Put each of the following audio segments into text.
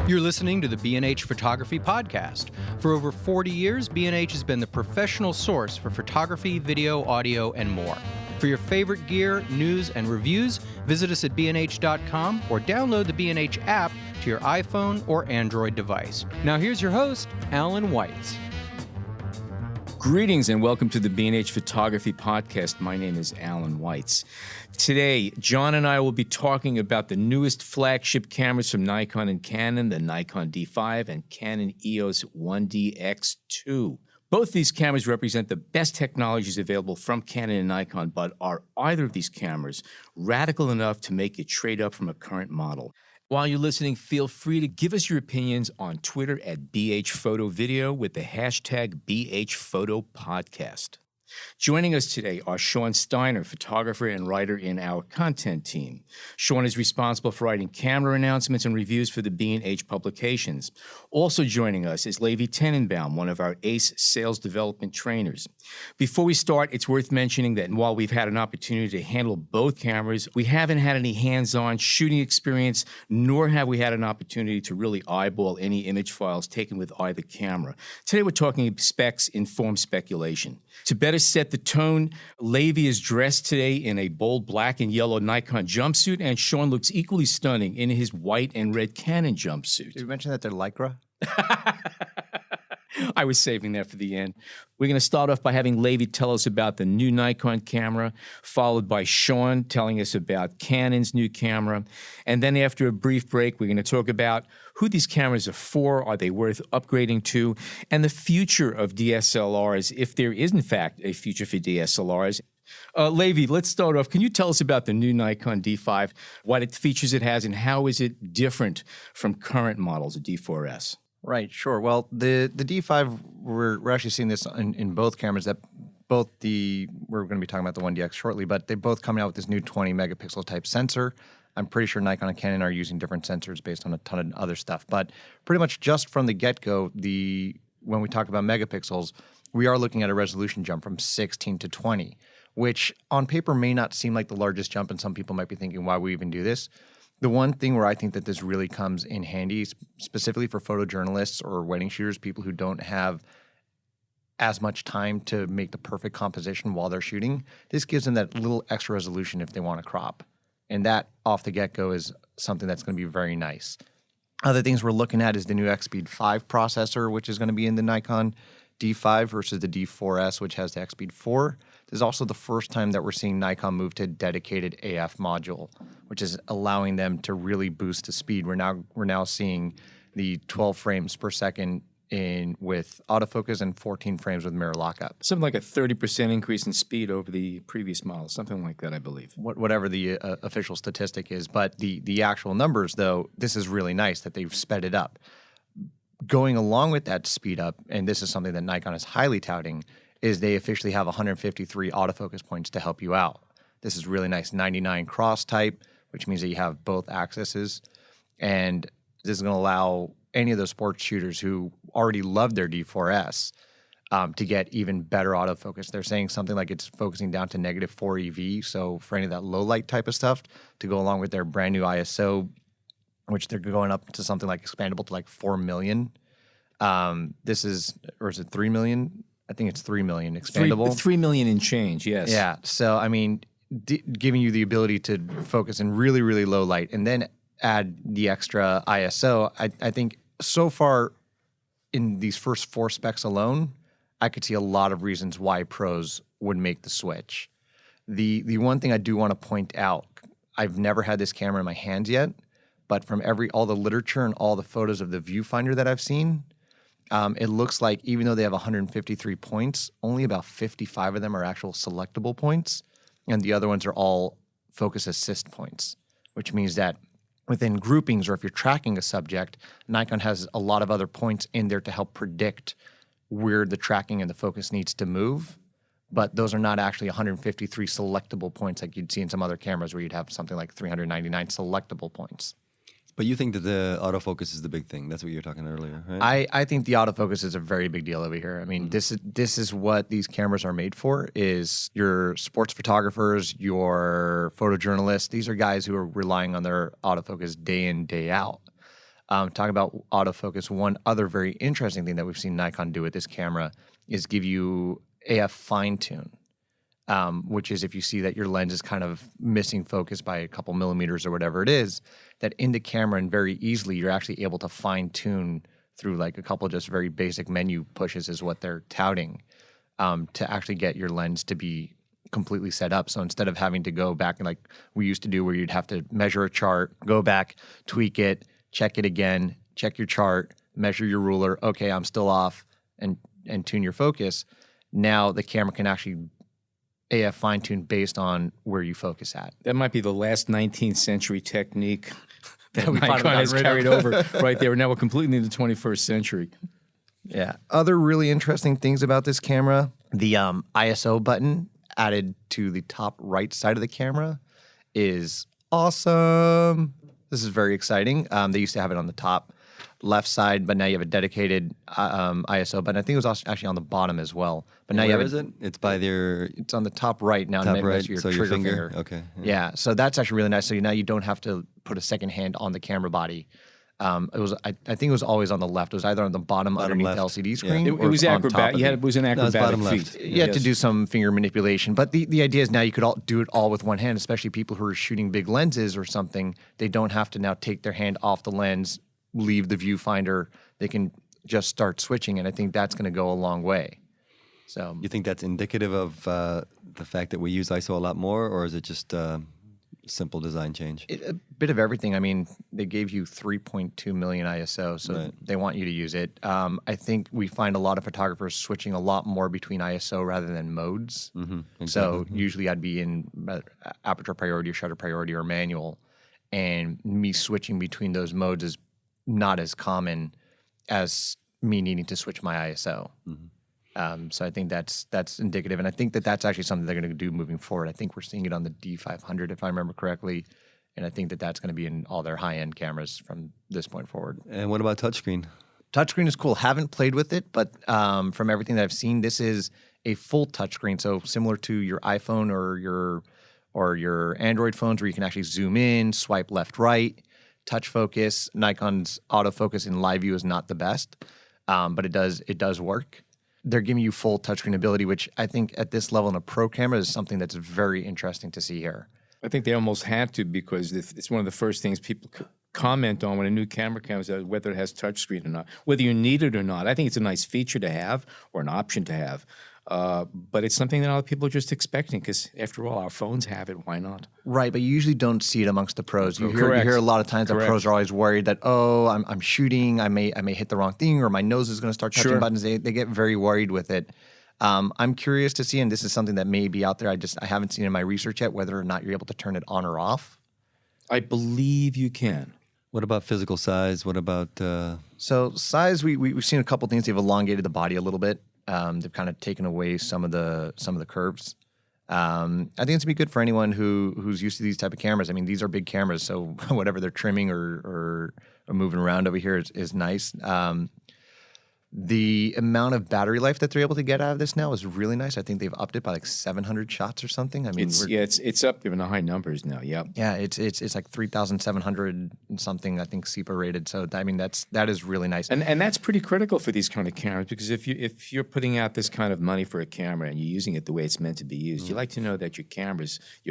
You're listening to the B&H Photography Podcast. For over 40 years, B&H has been the professional source for photography, video, audio, and more. For your favorite gear, news, and reviews, visit us at bnh.com or download the B&H app to your iPhone or Android device. Now here's your host, Alan Weitz. Greetings and welcome to the B&H Photography Podcast. My name is Alan Weitz. Today, John and I will be talking about the newest flagship cameras from Nikon and Canon, the Nikon D5 and Canon EOS 1DX2. Both these cameras represent the best technologies available from Canon and Nikon, but are either of these cameras radical enough to make you trade up from a current model? While you're listening, feel free to give us your opinions on Twitter at BHPhotoVideo with the hashtag BHPhotoPodcast. Joining us today are Shawn Steiner, photographer and writer in our content team. Shawn is responsible for writing camera announcements and reviews for the B&H publications. Also joining us is Levi Tenenbaum, one of our ACE sales development trainers. Before we start, it's worth mentioning that while we've had an opportunity to handle both cameras, we haven't had any hands-on shooting experience, nor have we had an opportunity to really eyeball any image files taken with either camera. Today we're talking specs, informed speculation. To better set the tone, Levi is dressed today in a bold black and yellow Nikon jumpsuit, and Shawn looks equally stunning in his white and red Canon jumpsuit. Did you mention that they're Lycra? I was saving that for the end. We're going to start off by having Levi tell us about the new Nikon camera, followed by Shawn telling us about Canon's new camera. And then after a brief break, we're going to talk about who these cameras are for, are they worth upgrading to, and the future of DSLRs, if there is in fact a future for DSLRs. Levi, let's start off. Can you tell us about the new Nikon D5, what features it has, and how is it different from current models, the D4S? Right, sure. Well, the D5, we're actually seeing this in both cameras, that we're going to be talking about the 1DX shortly, but they both coming out with this new 20 megapixel type sensor. I'm pretty sure Nikon and Canon are using different sensors based on a ton of other stuff. But pretty much just from the get-go, when we talk about megapixels, we are looking at a resolution jump from 16 to 20, which on paper may not seem like the largest jump, and some people might be thinking, why would we even do this? The one thing where I think that this really comes in handy, specifically for photojournalists or wedding shooters, people who don't have as much time to make the perfect composition while they're shooting, this gives them that little extra resolution if they want to crop. And that, off the get-go, is something that's going to be very nice. Other things we're looking at is the new XSpeed 5 processor, which is going to be in the Nikon D5 versus the D4S, which has the XSpeed 4. This is also the first time that we're seeing Nikon move to a dedicated AF module, which is allowing them to really boost the speed. We're now seeing the 12 frames per second with autofocus and 14 frames with mirror lockup. Something like a 30% increase in speed over the previous model, something like that, I believe. Whatever the official statistic is. But the actual numbers, though, this is really nice that they've sped it up. Going along with that speed up, and this is something that Nikon is highly touting, is they officially have 153 autofocus points to help you out. This is really nice. 99 cross type, which means that you have both axes. And this is going to allow any of those sports shooters who already love their D4S to get even better autofocus. They're saying something like it's focusing down to -4 EV. So for any of that low light type of stuff, to go along with their brand new ISO, which they're going up to something like expandable to like 4 million. Is it 3 million? I think it's 3 million expandable. 3 million in change, yes. Yeah. So, I mean, giving you the ability to focus in really, really low light and then add the extra ISO, I think so far in these first 4 specs alone, I could see a lot of reasons why pros would make the switch. The one thing I do want to point out, I've never had this camera in my hands yet, but from all the literature and all the photos of the viewfinder that I've seen, it looks like even though they have 153 points, only about 55 of them are actual selectable points, and the other ones are all focus assist points, which means that within groupings or if you're tracking a subject, Nikon has a lot of other points in there to help predict where the tracking and the focus needs to move, but those are not actually 153 selectable points like you'd see in some other cameras where you'd have something like 399 selectable points. But you think that the autofocus is the big thing. That's what you were talking earlier, right? I think the autofocus is a very big deal over here. I mean, this is what these cameras are made for, is your sports photographers, your photojournalists. These are guys who are relying on their autofocus day in, day out. Talking about autofocus, one other very interesting thing that we've seen Nikon do with this camera is give you AF fine tune, which is if you see that your lens is kind of missing focus by a couple millimeters or whatever it is, that in the camera and very easily you're actually able to fine tune through like a couple just very basic menu pushes is what they're touting, to actually get your lens to be completely set up. So instead of having to go back and like we used to do where you'd have to measure a chart, go back, tweak it, check it again, check your chart, measure your ruler, okay, I'm still off, and tune your focus. Now the camera can actually AF fine tune based on where you focus at. That might be the last 19th century technique that we finally Nikon got has rid of. carried over right there. Now we're completely in the 21st century. Yeah. Other really interesting things about this camera, the ISO button added to the top right side of the camera is awesome. This is very exciting. They used to have it on the top left side, but now you have a dedicated ISO button. I think it was also actually on the bottom as well. But now you have Where is it? It's by their It's on the top right now. top next right, to your so trigger your finger. finger. Okay. Yeah, so that's actually really nice. So now you don't have to put a second hand on the camera body. It was, I think it was always on the left. It was either on the bottom underneath left. the LCD Yeah. screen. It or was on top acrobat. of It it. was an it's acrobatic bottom feat. left. You had to do some finger manipulation, but the idea is now you could do it all with one hand, especially people who are shooting big lenses or something. They don't have to now take their hand off the lens, leave the viewfinder. They can just start switching, and I think that's going to go a long way. So You think that's indicative of the fact that we use ISO a lot more, or is it just simple design change? a bit of everything. I mean, they gave you 3.2 million ISO, so Right. they want you to use it. I think we find a lot of photographers switching a lot more between ISO rather than modes. So usually I'd be in aperture priority or shutter priority or manual, and me switching between those modes is not as common as me needing to switch my ISO. So I think that's indicative, and I think that's actually something they're going to do moving forward. I think we're seeing it on the D500, if I remember correctly, and I think that's going to be in all their high-end cameras from this point forward. And what about touchscreen? Touchscreen is cool. Haven't played with it, but from everything that I've seen, this is a full touchscreen, so similar to your iPhone or your Android phones, where you can actually zoom in, swipe left, right, touch focus. Nikon's autofocus in live view is not the best, but it does work. They're giving you full touchscreen ability, which I think at this level in a pro camera is something that's very interesting to see here. I think they almost had to, because it's one of the first things people comment on when a new camera comes out, whether it has touchscreen or not, whether you need it or not. I think it's a nice feature to have or an option to have. But it's something that a lot of people are just expecting, because after all, our phones have it. Why not? Right, but you usually don't see it amongst the pros. You Correct. hear a lot of times that Correct. pros are always worried that, oh, I'm shooting, I may hit the wrong thing, or my nose is going to start touching Sure. buttons. They get very worried with it. I'm curious to see, and this is something that may be out there. I haven't seen in my research yet whether or not you're able to turn it on or off. I believe you can. What about physical size? What about So size, we've seen a couple things. They've elongated the body a little bit. They've kind of taken away some of the curves. I think it's gonna be good for anyone who's used to these type of cameras. I mean, these are big cameras, so whatever they're trimming or moving around over here is nice. The amount of battery life that they're able to get out of this now is really nice. I think they've upped it by like 700 shots or something. I mean, It's up there in the high numbers now. Yep. yeah, it's like 3,700 and something. I think SEPA rated. So I mean, that is really nice. And that's pretty critical for these kind of cameras, because if you're putting out this kind of money for a camera and you're using it the way it's meant to be used, you like to know that your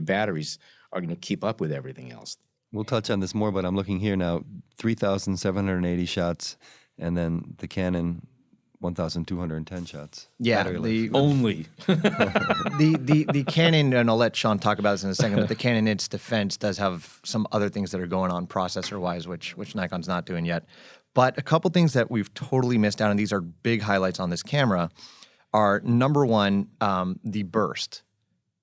batteries are going to keep up with everything else. We'll touch on this more, but I'm looking here now, 3,780 shots, and then the Canon 1,210 shots. Yeah, Battery life. Only. the Canon, and I'll let Shawn talk about this in a second, but the Canon, in its defense, does have some other things that are going on processor-wise, which Nikon's not doing yet. But a couple things that we've totally missed out, and these are big highlights on this camera, are number one, the burst.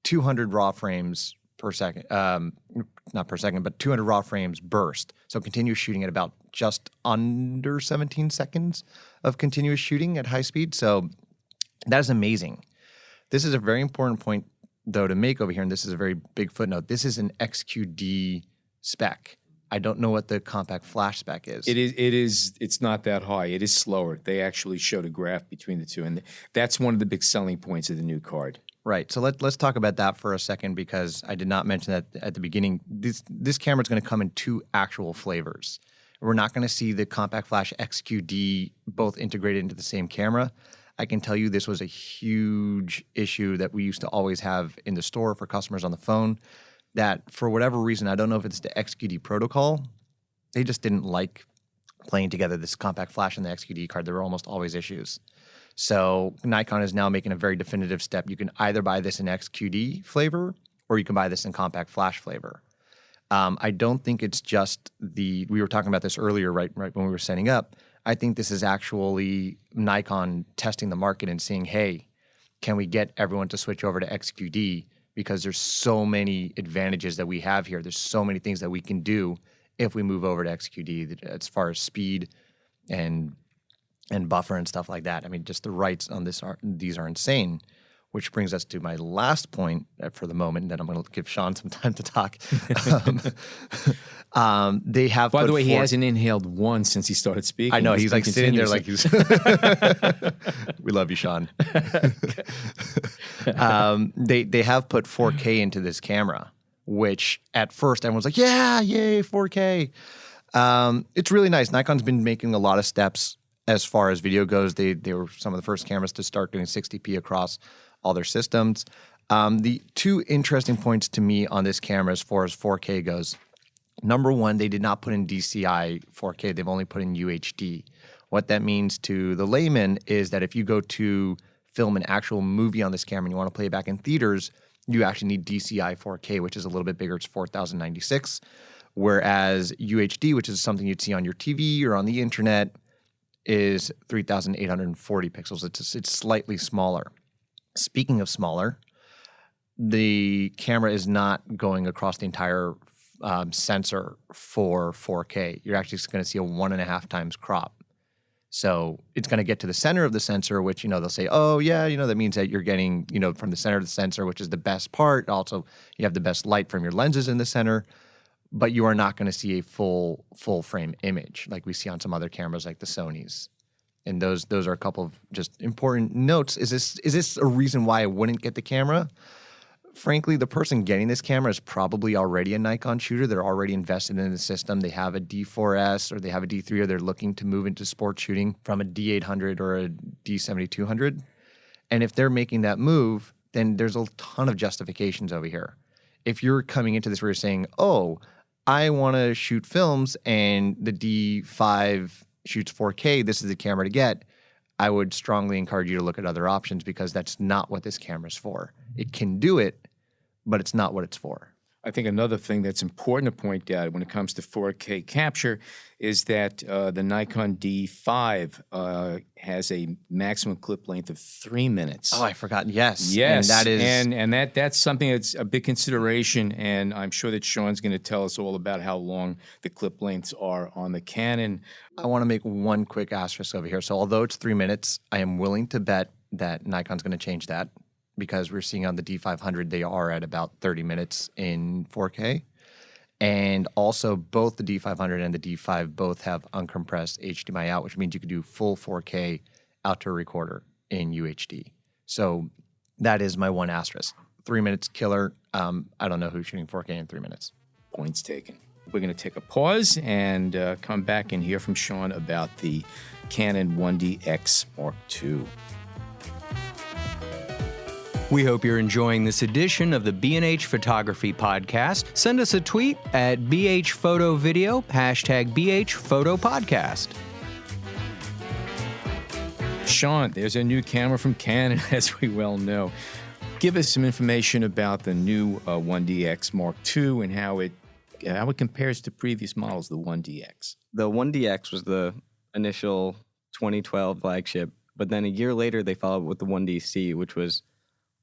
200 raw frames per second, not per second, but 200 raw frames burst. So continuous shooting at about just under 17 seconds of continuous shooting at high speed. So that is amazing. This is a very important point, though, to make over here, and this is a very big footnote. This is an XQD spec. I don't know what the compact flash spec is. It is. It's not that high. It is slower. They actually showed a graph between the two, and that's one of the big selling points of the new card. Right. So let's talk about that for a second, because I did not mention that at the beginning. This camera is going to come in two actual flavors. We're not going to see the compact flash XQD both integrated into the same camera. I can tell you this was a huge issue that we used to always have in the store for customers on the phone, that for whatever reason, I don't know if it's the XQD protocol, they just didn't like playing together this compact flash and the XQD card. There were almost always issues. So Nikon is now making a very definitive step. You can either buy this in XQD flavor or you can buy this in compact flash flavor. I don't think it's just we were talking about this earlier, right when we were setting up. I think this is actually Nikon testing the market and seeing, hey, can we get everyone to switch over to XQD? Because there's so many advantages that we have here. There's so many things that we can do if we move over to XQD as far as speed and buffer and stuff like that. I mean, just the rights on these are insane. Which brings us to my last point for the moment, and then I'm going to give Shawn some time to talk. They have. By the way, he hasn't inhaled once since he started speaking. I know he's like sitting there like he's. We love you, Shawn. They have put 4K into this camera, which at first everyone's like, yeah, yay, 4K. It's really nice. Nikon's been making a lot of steps as far as video goes. They were some of the first cameras to start doing 60p across all their systems. The two interesting points to me on this camera as far as 4K goes, number one, they did not put in DCI 4K. They've only put in UHD. What that means to the layman is that if you go to film an actual movie on this camera and you want to play it back in theaters, you actually need DCI 4K, which is a little bit bigger. It's 4096, whereas UHD, which is something you'd see on your TV or on the internet, is 3,840 pixels. It's slightly smaller. Speaking of smaller, the camera is not going across the entire sensor for 4K. You're actually going to see a 1.5 times crop. So it's going to get to the center of the sensor, which, they'll say, oh, yeah, that means that you're getting, from the center of the sensor, which is the best part. Also, you have the best light from your lenses in the center. But you are not going to see a full frame image like we see on some other cameras like the Sonys. And those are a couple of just important notes. Is this a reason why I wouldn't get the camera? Frankly, the person getting this camera is probably already a Nikon shooter. They're already invested in the system. They have a D4S or they have a D3 or they're looking to move into sports shooting from a D800 or a D7200. And if they're making that move, then there's a ton of justifications over here. If you're coming into this where you're saying, oh, I want to shoot films and the D5 shoots 4K, this is the camera to get, I would strongly encourage you to look at other options because that's not what this camera's for. It can do it, but it's not what it's for. I think another thing that's important to point out when it comes to 4K capture is that the Nikon D5 has a maximum clip length of 3 minutes. Oh, I forgot. Yes. Yes. And that is and that's something that's a big consideration, and I'm sure that Shawn's going to tell us all about how long the clip lengths are on the Canon. I want to make one quick asterisk over here. So although it's 3 minutes, I am willing to bet that Nikon's going to change that, because we're seeing on the D500 they are at about 30 minutes in 4K. And also both the D500 and the D5 both have uncompressed HDMI out, which means you could do full 4K out to a recorder in UHD. So that is my one asterisk. 3 minutes killer. I don't know who's shooting 4K in 3 minutes. Points taken. We're going to take a pause and come back and hear from Shawn about the Canon 1DX Mark II. We hope you're enjoying this edition of the B&H Photography Podcast. Send us a tweet at BHPhotoVideo, #BHPhotoPodcast. Shawn, there's a new camera from Canon, as we well know. Give us some information about the new 1DX Mark II and how it compares to previous models, the 1DX. The 1DX was the initial 2012 flagship, but then a year later they followed with the 1DC, which was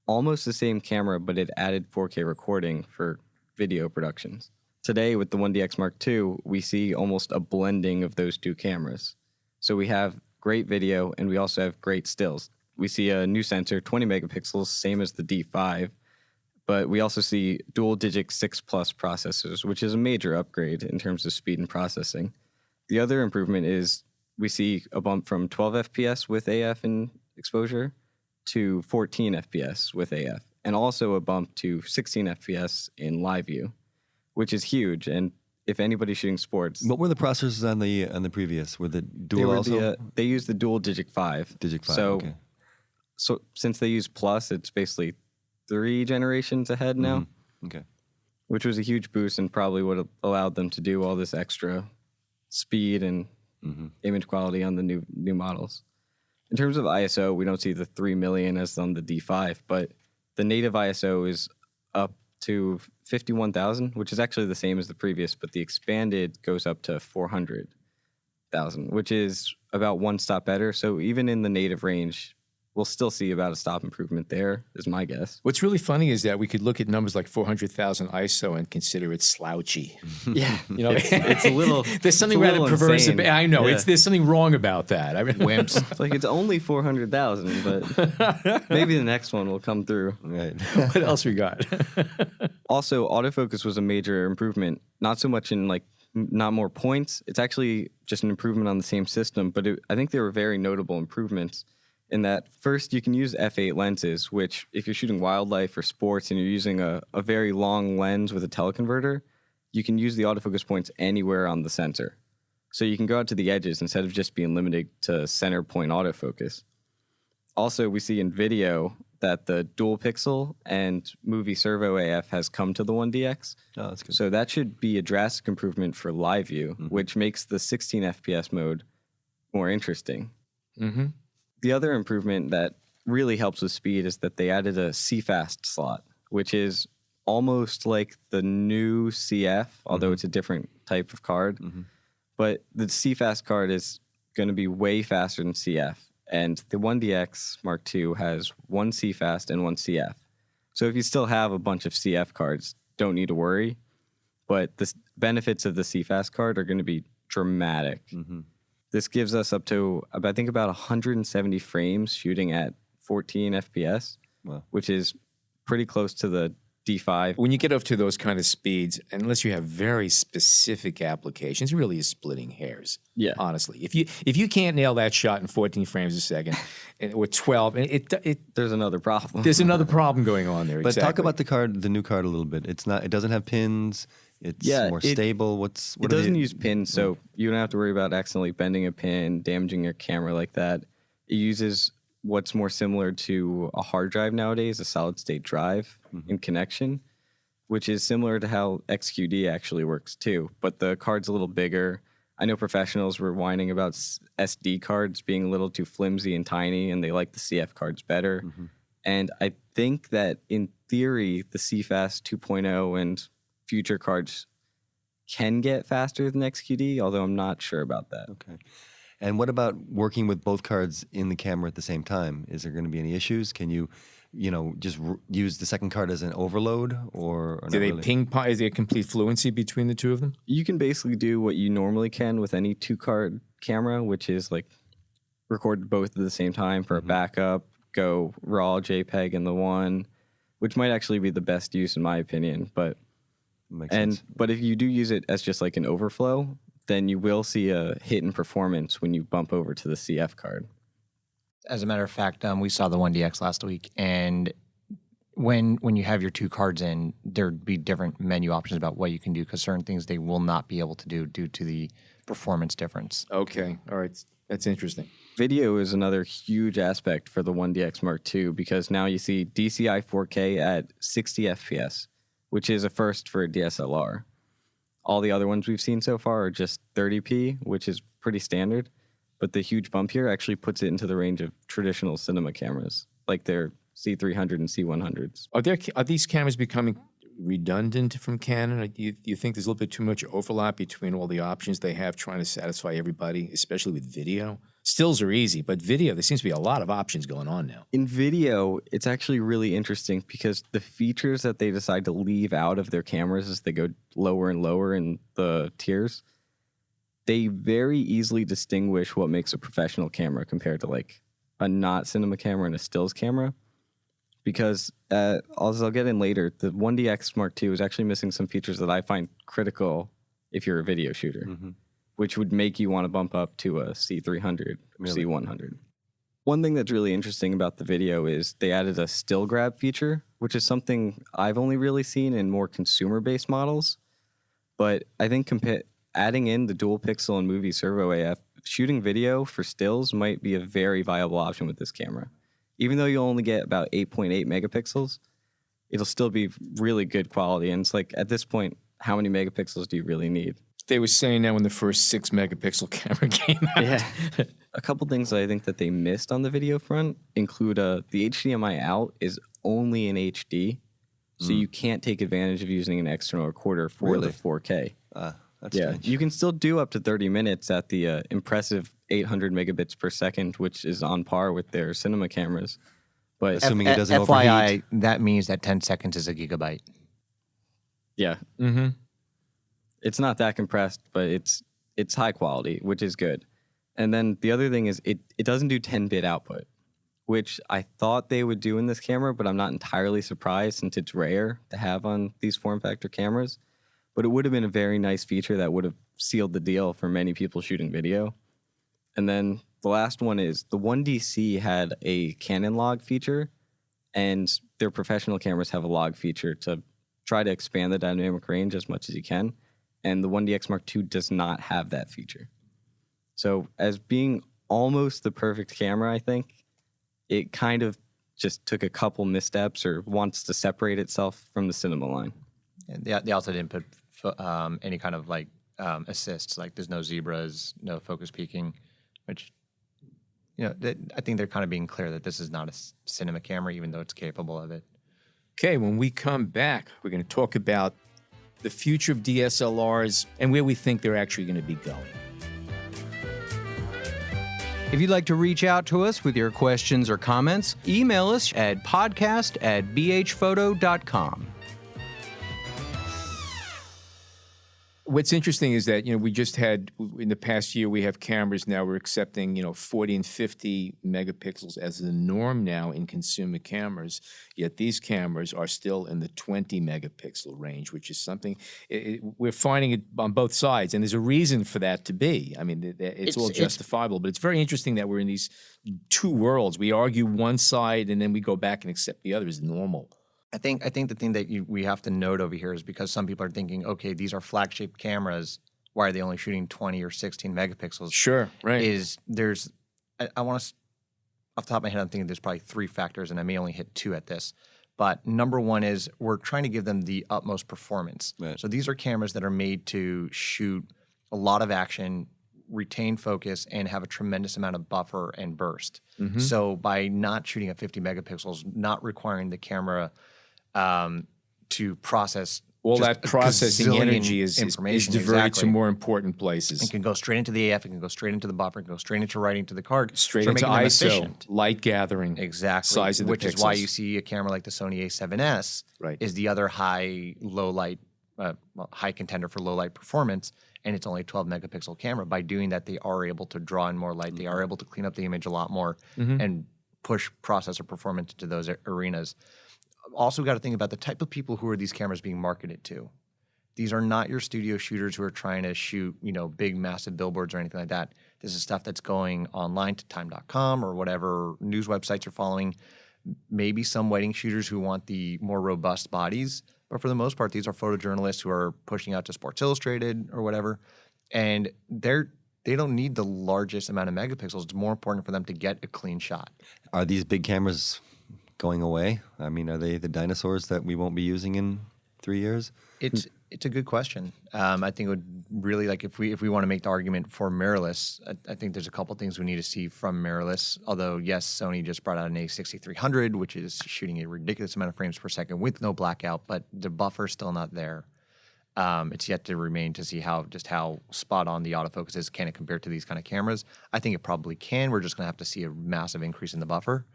almost the same camera, but it added 4K recording for video productions. Today, with the 1DX Mark II, we see almost a blending of those two cameras. So we have great video, and we also have great stills. We see a new sensor, 20 megapixels, same as the D5, but we also see dual Digic 6 Plus processors, which is a major upgrade in terms of speed and processing. The other improvement is we see a bump from 12 FPS with AF in exposure to 14 FPS with AF, and also a bump to 16 FPS in live view, which is huge. And if anybody's shooting sports, What were the processors on the previous? Were the dual they were also? they use the dual Digic 5. Digic 5, So, okay. so since they use Plus, it's basically 3 generations ahead now, Okay. which was a huge boost and probably would have allowed them to do all this extra speed and image quality on the new models. In terms of ISO, we don't see the 3 million as on the D5, but the native ISO is up to 51,000, which is actually the same as the previous, but the expanded goes up to 400,000, which is about 1 stop better. So even in the native range, we'll still see about a stop improvement there, is my guess. What's really funny is that we could look at numbers like 400,000 ISO and consider it slouchy. Yeah, You know, it's a little. there's something it's a rather little perverse. insane. I know Yeah. there's something wrong about that. I mean, Wimps. It's like it's only 400,000, but maybe the next one will come through. Right. what else we got? Also, autofocus was a major improvement. Not so much in not more points. It's actually just an improvement on the same system. But I think there were very notable improvements in that first you can use f8 lenses, which if you're shooting wildlife or sports and you're using a very long lens with a teleconverter, you can use the autofocus points anywhere on the sensor. So you can go out to the edges instead of just being limited to center point autofocus. Also, we see in video that the dual pixel and movie servo AF has come to the 1DX. Oh, that's good. So that should be a drastic improvement for live view, which makes the 16 FPS mode more interesting. Mm-hmm. The other improvement that really helps with speed is that they added a CFast slot, which is almost like the new CF, although it's a different type of card. But the CFast card is going to be way faster than CF. And the 1DX Mark II has 1 CFast and 1 CF. So if you still have a bunch of CF cards, don't need to worry. But the benefits of the CFast card are going to be dramatic. This gives us up to, I think, about 170 frames shooting at 14 FPS, Wow. which is pretty close to the D5. When you get up to those kind of speeds, unless you have very specific applications, it really is splitting hairs. Yeah. Honestly, if you can't nail that shot in 14 frames a second, or 12, There's another problem. there's another problem going on there. But talk exactly. about the new card a little bit. It doesn't have pins. It's Yeah, more it- stable. What It are doesn't the- use pins, so you don't have to worry about accidentally bending a pin, damaging your camera like that. It uses what's more similar to a hard drive nowadays, a solid state drive in connection, which is similar to how XQD actually works too. But the card's a little bigger. I know professionals were whining about SD cards being a little too flimsy and tiny, and they like the CF cards better. And I think that in theory, the CFast 2.0 and future cards can get faster than XQD, although I'm not sure about that. Okay. And what about working with both cards in the camera at the same time? Is there going to be any issues? Can you just use the second card as an overload, or Do not they really? ping pong? Is there complete fluency between the two of them? You can basically do what you normally can with any 2-card camera, which is like record both at the same time for a backup, go raw JPEG in the one, which might actually be the best use in my opinion. But Makes sense. but if you do use it as just like an overflow, then you will see a hit in performance when you bump over to the CF card. As a matter of fact, we saw the 1DX last week, and when you have your 2 cards in, there'd be different menu options about what you can do, because certain things they will not be able to do due to the performance difference. Okay, all right, that's interesting. Video is another huge aspect for the 1DX Mark II because now you see DCI 4K at 60 FPS, which is a first for a DSLR. All the other ones we've seen so far are just 30p, which is pretty standard. But the huge bump here actually puts it into the range of traditional cinema cameras, like their C300 and C100s. Are these cameras becoming redundant from Canon? Or do you think there's a little bit too much overlap between all the options they have trying to satisfy everybody, especially with video? Stills are easy, but video, there seems to be a lot of options going on now. In video, it's actually really interesting because the features that they decide to leave out of their cameras as they go lower and lower in the tiers, they very easily distinguish what makes a professional camera compared to like a not cinema camera and a stills camera. Because as I'll get in later, the 1DX Mark II is actually missing some features that I find critical if you're a video shooter, which would make you want to bump up to a C300 or C100. One thing that's really interesting about the video is they added a still grab feature, which is something I've only really seen in more consumer-based models. But I think adding in the dual pixel and movie servo AF, shooting video for stills might be a very viable option with this camera. Even though you'll only get about 8.8 megapixels, it'll still be really good quality. And it's like, at this point, how many megapixels do you really need? They were saying that when the first 6 megapixel camera came out. Yeah. A couple things that I think that they missed on the video front include the HDMI out is only in HD, so you can't take advantage of using an external recorder for the 4K. That's Yeah, strange. you can still do up to 30 minutes at the impressive 800 megabits per second, which is on par with their cinema cameras. But Assuming it doesn't FYI, overheat. that means that 10 seconds is a gigabyte. yeah, Mm-hmm. it's not that compressed, but it's high quality, which is good. And then the other thing is it doesn't do 10-bit output, which I thought they would do in this camera, but I'm not entirely surprised since it's rare to have on these form factor cameras. But it would have been a very nice feature that would have sealed the deal for many people shooting video. And then the last one is the 1DC had a Canon log feature, and their professional cameras have a log feature to try to expand the dynamic range as much as you can. And the 1DX Mark II does not have that feature. So as being almost the perfect camera, I think, it kind of just took a couple missteps or wants to separate itself from the cinema line. And they also didn't put any kind of like assists, like there's no zebras, no focus peaking, which, I think they're kind of being clear that this is not a cinema camera, even though it's capable of it. Okay, when we come back, we're going to talk about the future of DSLRs and where we think they're actually going to be going. If you'd like to reach out to us with your questions or comments, email us at podcast@bhphoto.com. What's interesting is that, we just had, in the past year, we have cameras now, we're accepting, 40 and 50 megapixels as the norm now in consumer cameras, yet these cameras are still in the 20 megapixel range, which is something, we're finding it on both sides, and there's a reason for that to be. I mean, it's all justifiable, but it's very interesting that we're in these two worlds. We argue one side, and then we go back and accept the other as normal. I think the thing that we have to note over here is because some people are thinking, okay, these are flagship cameras. Why are they only shooting 20 or 16 megapixels? Sure, right. I want to, off the top of my head, I'm thinking there's probably 3 factors, and I may only hit 2 at this. But number one is we're trying to give them the utmost performance. Right. So these are cameras that are made to shoot a lot of action, retain focus, and have a tremendous amount of buffer and burst. Mm-hmm. So by not shooting at 50 megapixels, not requiring the camera to process all just that a processing gazillion energy is information, diverted exactly. to more important places. It can go straight into the AF, it can go straight into the buffer, it can go straight into writing to the card. Straight so into making them ISO, efficient. light gathering, Exactly. size of the Which is why pixels. you see a camera like the Sony A7S Right. is the other low light, high contender for low light performance, and it's only a 12 megapixel camera. By doing that, they are able to draw in more light. They are able to clean up the image a lot more and push processor performance into those arenas. Also got to think about the type of people who are these cameras being marketed to. These are not your studio shooters who are trying to shoot, big, massive billboards or anything like that. This is stuff that's going online to time.com or whatever news websites you're following. Maybe some wedding shooters who want the more robust bodies. But for the most part, these are photojournalists who are pushing out to Sports Illustrated or whatever. And they don't need the largest amount of megapixels. It's more important for them to get a clean shot. Are these big cameras going away? I mean, are they the dinosaurs that we won't be using in 3 years? It's a good question. I think it would really, like, if we want to make the argument for mirrorless, I think there's a couple things we need to see from mirrorless. Although, yes, Sony just brought out an A6300, which is shooting a ridiculous amount of frames per second with no blackout, but the buffer's still not there. It's yet to remain to see how spot on the autofocus is. Can it compare to these kind of cameras? I think it probably can. We're just going to have to see a massive increase in the buffer.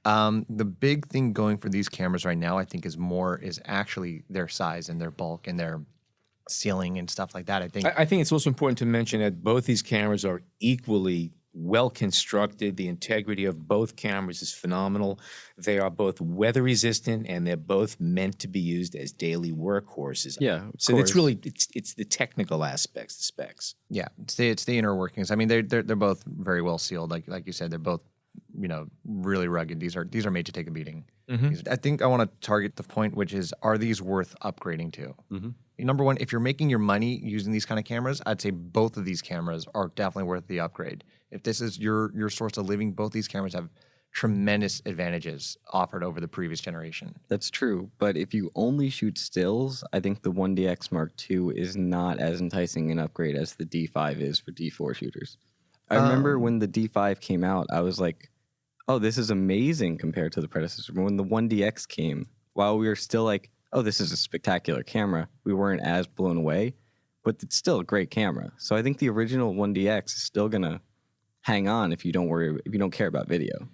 The big thing going for these cameras right now, I think, is actually their size and their bulk and their ceiling and stuff like that. I think it's also important to mention that both these cameras are equally well constructed. The integrity of both cameras is phenomenal. They are both weather resistant, and they're both meant to be used as daily workhorses. Yeah, of so it's course. really it's the technical aspects, the specs. Yeah, it's the inner workings. I mean, they're both very well sealed. Like you said, they're both really rugged. These are made to take a beating. I think I want to target the point, which is, are these worth upgrading to? Number one, if you're making your money using these kind of cameras, I'd say both of these cameras are definitely worth the upgrade. If this is your source of living, both these cameras have tremendous advantages offered over the previous generation. That's true, but if you only shoot stills, I think the 1DX Mark II is not as enticing an upgrade as the D5 is for D4 shooters. I remember when the D5 came out, I was like, oh, this is amazing compared to the predecessor. But when the 1DX came, while we were still like, oh, this is a spectacular camera, we weren't as blown away, but it's still a great camera. So I think the original 1DX is still going to hang on if you don't care about video.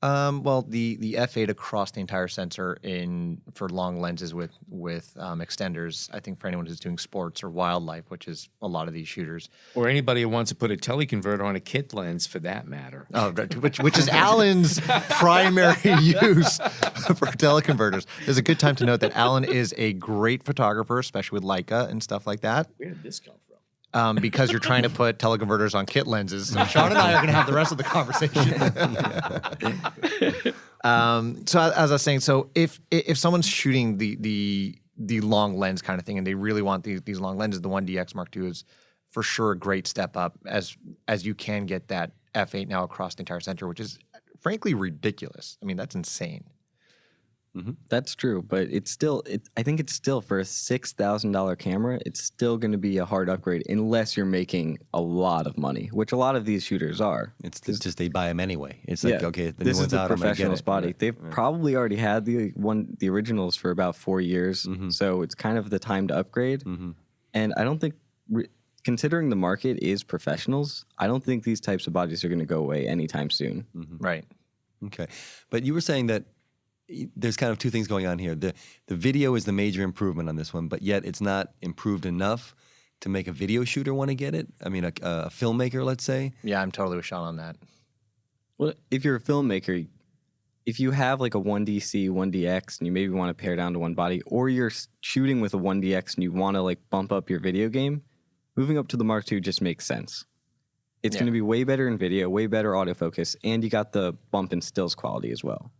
Well, the f8 across the entire sensor for long lenses with extenders, I think for anyone who's doing sports or wildlife, which is a lot of these shooters, Or anybody who wants to put a teleconverter on a kit lens, for that matter. oh, which is Alan's primary use for teleconverters. There's a good time to note that Alan is a great photographer, especially with Leica and stuff like that. Where did this come from? Because you're trying to put teleconverters on kit lenses. So Shawn and I are going to have the rest of the conversation. So as I was saying, so if someone's shooting the long lens kind of thing and they really want these long lenses, the 1DX Mark II is for sure a great step up as you can get that f8 now across the entire sensor, which is frankly ridiculous. I mean, that's insane. That's true, but I think it's still for a $6,000 camera, it's still going to be a hard upgrade unless you're making a lot of money, which a lot of these shooters are. It's just they buy them anyway. It's like, okay, the this new is one's the out, I'm gonna get professional's it. body. They've probably already had the originals for about 4 years, so it's kind of the time to upgrade. And I don't think, considering the market is professionals, I don't think these types of bodies are going to go away anytime soon. Right. Okay, but you were saying that there's kind of two things going on here. The video is the major improvement on this one, but yet it's not improved enough to make a video shooter want to get it. I mean, a filmmaker, let's say. Yeah, I'm totally with Shawn on that. Well, if you're a filmmaker, if you have like a 1DC, 1DX, and you maybe want to pare down to one body, or you're shooting with a 1DX and you want to like bump up your video game, moving up to the Mark II just makes sense. It's going to be way better in video, way better autofocus, and you got the bump in stills quality as well.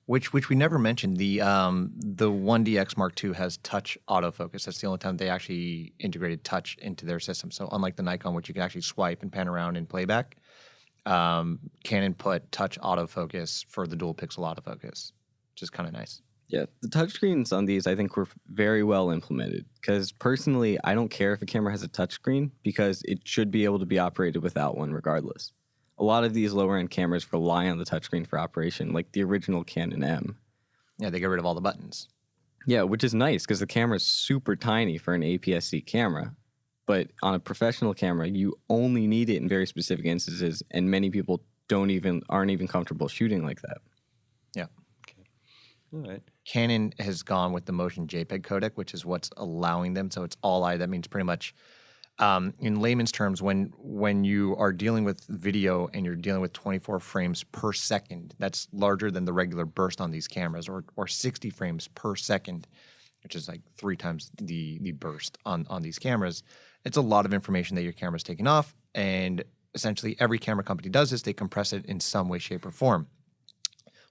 Which we never mentioned. The 1DX Mark II has touch autofocus. That's the only time they actually integrated touch into their system. So unlike the Nikon, which you can actually swipe and pan around in playback, Canon put touch autofocus for the dual pixel autofocus, which is kind of nice. Yeah, the touchscreens on these I think were very well implemented because personally I don't care if a camera has a touchscreen because it should be able to be operated without one regardless. A lot of these lower-end cameras rely on the touchscreen for operation, like the original Canon M. Yeah, they get rid of all the buttons. Yeah, which is nice because the camera is super tiny for an APS-C camera. But on a professional camera, you only need it in very specific instances, and many people aren't even comfortable shooting like that. Yeah. Okay. All right. Canon has gone with the motion JPEG codec, which is what's allowing them. So it's all I. That means pretty much. In layman's terms, when you are dealing with video and you're dealing with 24 frames per second, that's larger than the regular burst on these cameras, or 60 frames per second, which is like 3 times the burst on these cameras. It's a lot of information that your camera's taking off, and essentially every camera company does this. They compress it in some way, shape, or form.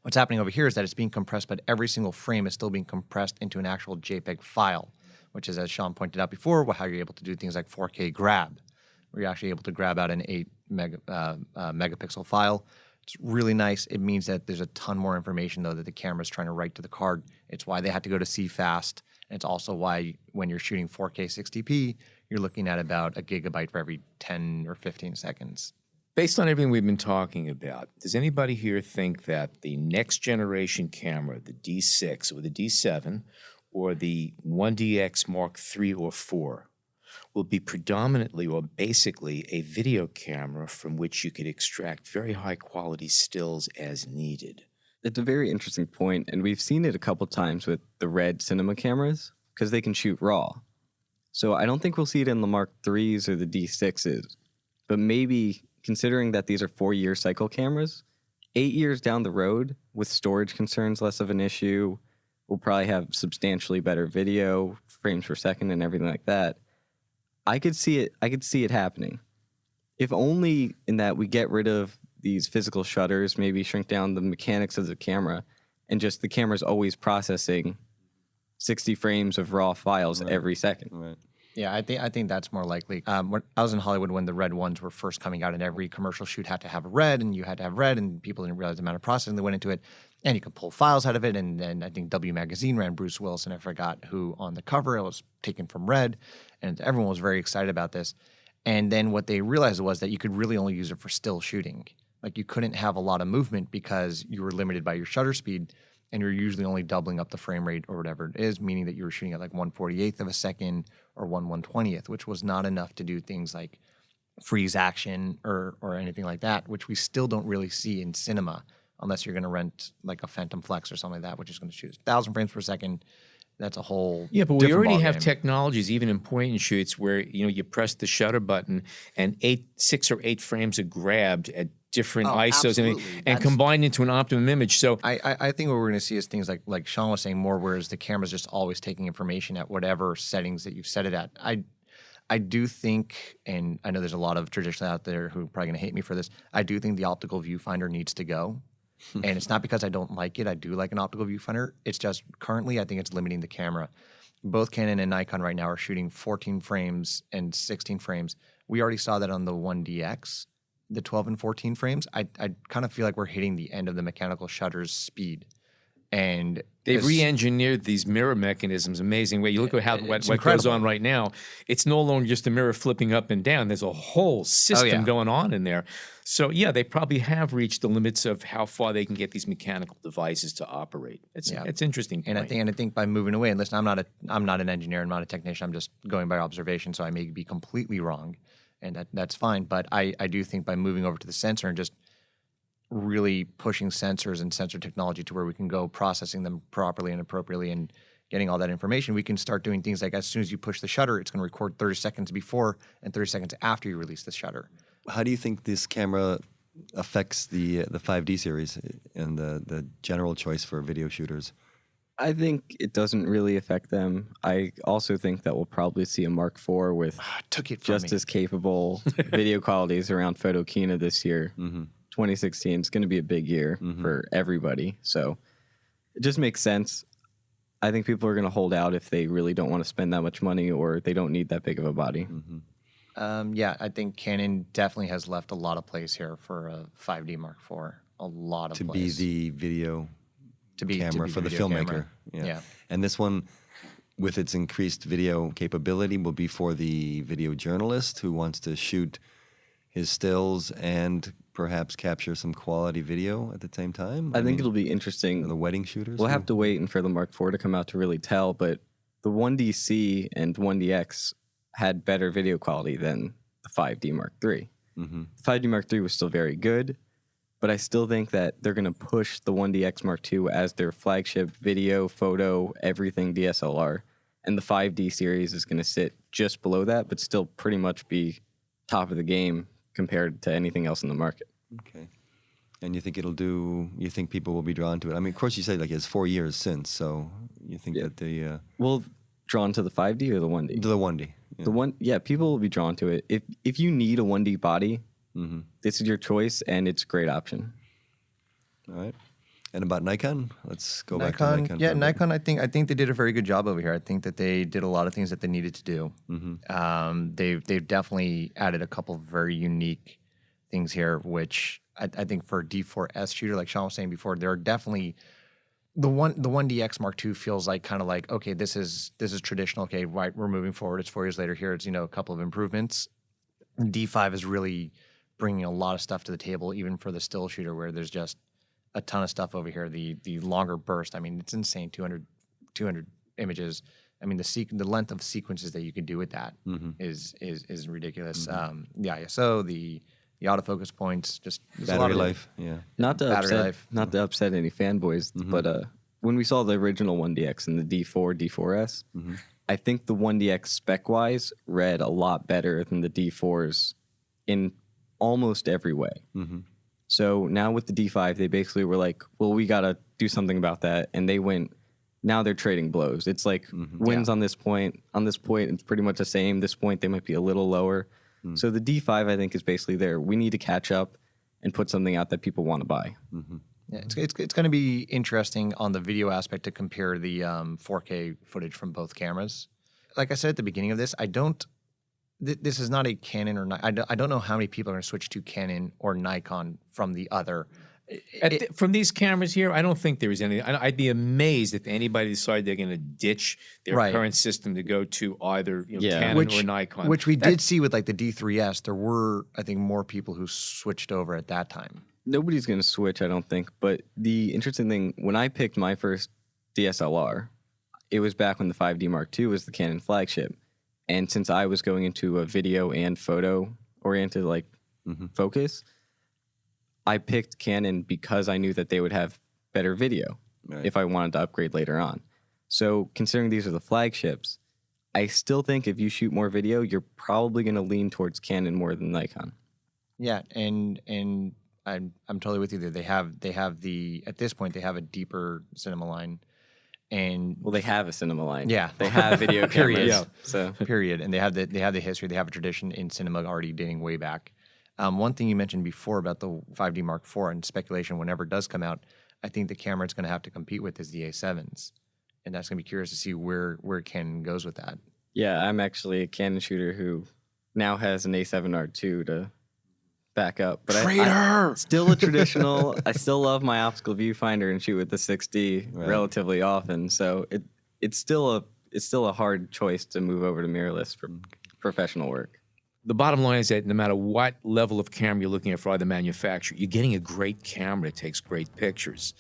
What's happening over here is that it's being compressed, but every single frame is still being compressed into an actual JPEG file, which is, as Shawn pointed out before, how you're able to do things like 4K grab, where you're actually able to grab out an 8 megapixel file. It's really nice. It means that there's a ton more information, though, that the camera's trying to write to the card. It's why they had to go to CFast, and it's also why when you're shooting 4K 60p, you're looking at about a gigabyte for every 10 or 15 seconds. Based on everything we've been talking about, does anybody here think that the next generation camera, the D6 or the D7, or the 1DX Mark III or IV, will be predominantly or basically a video camera from which you could extract very high-quality stills as needed? It's a very interesting point, and we've seen it a couple times with the Red cinema cameras because they can shoot RAW. So I don't think we'll see it in the Mark IIIs or the D6s, but maybe considering that these are 4-year cycle cameras, 8 years down the road, with storage concerns less of an issue, we'll probably have substantially better video, frames per second, and everything like that. I could see it happening. If only in that we get rid of these physical shutters, maybe shrink down the mechanics of the camera, and just the camera's always processing 60 frames of raw files every second. Right. Yeah, I think that's more likely. When I was in Hollywood when the red ones were first coming out, and every commercial shoot had to have a red, and you had to have red, and people didn't realize the amount of processing that went into it, and you could pull files out of it. And then I think W Magazine ran Bruce Willis, and I forgot who on the cover. It was taken from red, and everyone was very excited about this. And then what they realized was that you could really only use it for still shooting. Like you couldn't have a lot of movement because you were limited by your shutter speed, and you're usually only doubling up the frame rate or whatever it is, meaning that you were shooting at like 1/48th of a second or 1/120th, which was not enough to do things like freeze action or anything like that, which we still don't really see in cinema unless you're going to rent like a Phantom Flex or something like that, which is going to shoot 1,000 frames per second. That's a whole Yeah, but we different already have ballgame. technologies, even in point and shoots, where you press the shutter button and 6 or 8 frames are grabbed at different Oh, ISOs and absolutely. combined into an optimum image. So I think what we're going to see is things like Shawn was saying more, whereas the camera's just always taking information at whatever settings that you've set it at. I do think, and I know there's a lot of traditionalists out there who are probably going to hate me for this, I do think the optical viewfinder needs to go. And it's not because I don't like it. I do like an optical viewfinder. It's just currently I think it's limiting the camera. Both Canon and Nikon right now are shooting 14 frames and 16 frames. We already saw that on the 1DX, the 12 and 14 frames. I kind of feel like we're hitting the end of the mechanical shutter's speed. And they've re-engineered these mirror mechanisms amazing way. You look at what goes incredible. on right now. It's no longer just a mirror flipping up and down. There's a whole system going on in there. So yeah, they probably have reached the limits of how far they can get these mechanical devices to operate. It's interesting. And I think by moving away, and listen, I'm not an engineer, I'm not a technician. I'm just going by observation, so I may be completely wrong, and that's fine. But I do think by moving over to the sensor and just really pushing sensors and sensor technology to where we can go processing them properly and appropriately and getting all that information, we can start doing things like as soon as you push the shutter, it's going to record 30 seconds before and 30 seconds after you release the shutter. How do you think this camera affects the 5D series and the general choice for video shooters? I think it doesn't really affect them. I also think that we'll probably see a Mark IV with Took it from just me. as capable video qualities around Photokina this year. 2016 is going to be a big year for everybody. So it just makes sense. I think people are going to hold out if they really don't want to spend that much money or they don't need that big of a body. Yeah, I think Canon definitely has left a lot of place here for a 5D Mark IV. A lot of To place. be the video camera for the video filmmaker. camera. Yeah. Yeah. And this one, with its increased video capability, will be for the video journalist who wants to shoot his stills and perhaps capture some quality video at the same time. I think it'll be interesting. The wedding shooters. We'll have to wait and for the Mark IV to come out to really tell, but the 1DC and 1DX had better video quality than the 5D Mark III. The 5D Mark III was still very good, but I still think that they're going to push the 1DX Mark II as their flagship video, photo, everything DSLR, and the 5D series is going to sit just below that, but still pretty much be top of the game compared to anything else in the market. Okay. And you think you think people will be drawn to it? I mean, of course you say like it's 4 years since, so you think that the... Well, drawn to the 5D or the 1D? The 1D. Yeah. People will be drawn to it. If you need a 1D body, this is your choice, and it's a great option. All right. And about Nikon? Let's go back to Nikon. Nikon. Yeah, for a bit. Nikon, I think they did a very good job over here. I think that they did a lot of things that they needed to do. They've definitely added a couple of very unique things here, which I think for a D4S shooter, like Shawn was saying before, there are definitely the 1DX Mark II feels like kind of like, okay, this is traditional. Okay, right, we're moving forward. It's 4 years later. Here it's a couple of improvements. D5 is really bringing a lot of stuff to the table, even for the still shooter, where there's just a ton of stuff over here. The longer burst, I mean, it's insane. 200 images. I mean, the length of sequences that you can do with that is ridiculous. The ISO, the autofocus points, just there's a lot Battery of life, yeah. Not to Battery upset, life. not to upset any fanboys, but when we saw the original 1DX and the D4, D4S, I think the 1DX spec-wise read a lot better than the D4s in almost every way. So now with the D5, they basically were like, well, we got to do something about that. And they went, now they're trading blows. It's like wins on this point. On this point, it's pretty much the same. This point, they might be a little lower. So the D5, I think, is basically there. We need to catch up. and put something out that people want to buy. Yeah, it's going to be interesting on the video aspect to compare the 4K footage from both cameras. Like I said at the beginning of this, this is not a Canon or I don't know how many people are going to switch to Canon or Nikon from the other. From these cameras here, I don't think there is any. I'd be amazed if anybody decided they're going to ditch their current system to go to either Canon or Nikon. Which we did see with like the D3S. There were, I think, more people who switched over at that time. Nobody's going to switch, I don't think. But the interesting thing, when I picked my first DSLR, it was back when the 5D Mark II was the Canon flagship. And since I was going into a video and photo oriented focus, I picked Canon because I knew that they would have better video if I wanted to upgrade later on. So considering these are the flagships, I still think if you shoot more video, you're probably going to lean towards Canon more than Nikon. Yeah, and I'm totally with you there. They have at this point they have a deeper cinema line. And they have a cinema line. Yeah, they have video cameras. Period. So period, and they have the history. They have a tradition in cinema already dating way back. One thing you mentioned before about the 5D Mark IV and speculation, whenever it does come out, I think the camera it's going to have to compete with is the A7s, and that's going to be curious to see where Canon goes with that. Yeah, I'm actually a Canon shooter who now has an A7R2 to back up, but I still a traditional. I still love my optical viewfinder and shoot with the 6D relatively often. So it's still a hard choice to move over to mirrorless for professional work. The bottom line is that no matter what level of camera you're looking at for either manufacturer, you're getting a great camera that takes great pictures.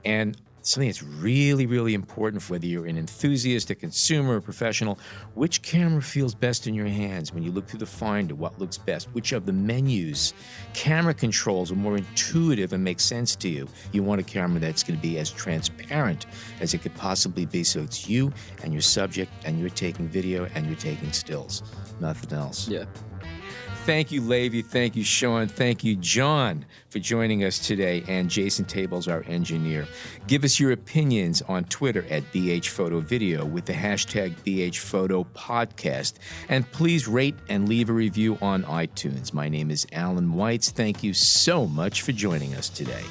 And something that's really, really important, whether you're an enthusiast, a consumer, a professional, which camera feels best in your hands when you look through the finder, what looks best, which of the menus, camera controls are more intuitive and make sense to you. You want a camera that's going to be as transparent as it could possibly be, so it's you and your subject, and you're taking video and you're taking stills, nothing else. Yeah. Thank you, Levi. Thank you, Shawn. Thank you, John, for joining us today, and Jason Tables, our engineer. Give us your opinions on Twitter at BHPhotoVideo with the hashtag BHPhotoPodcast. And please rate and leave a review on iTunes. My name is Alan Weitz. Thank you so much for joining us today.